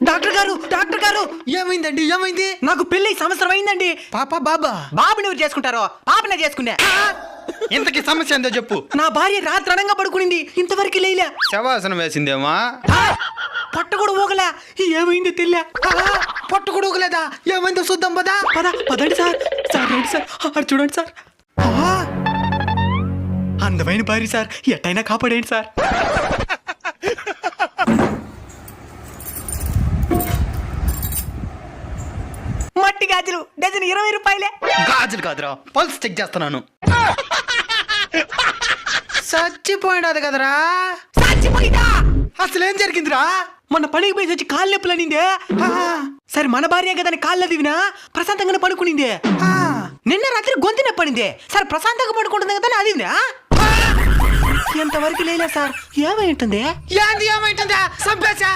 Doctor గారు ఏమైందండి? ఏమైంది? నాకు పెళ్లి సంవత్సరం అయిందండి. పాప బాబా? బాబుని ఎవరు చేసుకుంటారో పాపనే చేసుకున్నా. ఇంతకి సమస్య ఏందో చెప్పు. నా భార్య రాత్రి అడంగా పడుకునింది, ఇంతవరకు లేలే. శవాసనం వేసిందేమా? పొట్ట కూడా ఊగలే. ఏమైందో తెల్లా. పొట్టు కూడా ఊగలేదా? ఏమైందో చూద్దాం పదా. పదండి సార్. రండి సార్, అటు చూడండి సార్. అందమైన భార్య సార్, ఎట్టయినా కాపాడేయండి సార్. మట్టి గాజులు డజన్ 20 రూపాయలే. గాజులు కాదురా, పల్స్ చెక్ చేస్తున్నాను. చచ్చిపోయినది కదరా. చచ్చిపోయిందా? అసలు ఏం జరిగిందిరా? మొన్న పనికి పోయి వచ్చి కాళ్ళు నొప్పులు అనిందే. సరే మన భార్య కదా కాళ్ళు దివినా ప్రశాంతంగానే పడుకునిందే. నిన్న రాత్రి గొంతు నొప్పి అనిందే. సరే ప్రశాంతంగా పడుకుంటుంది కదా అదివినా. ఎంతవరకు లేలే సార్. ఏమై ఉంటుంది? ఏంది ఏమైంటుందా? సంపేశా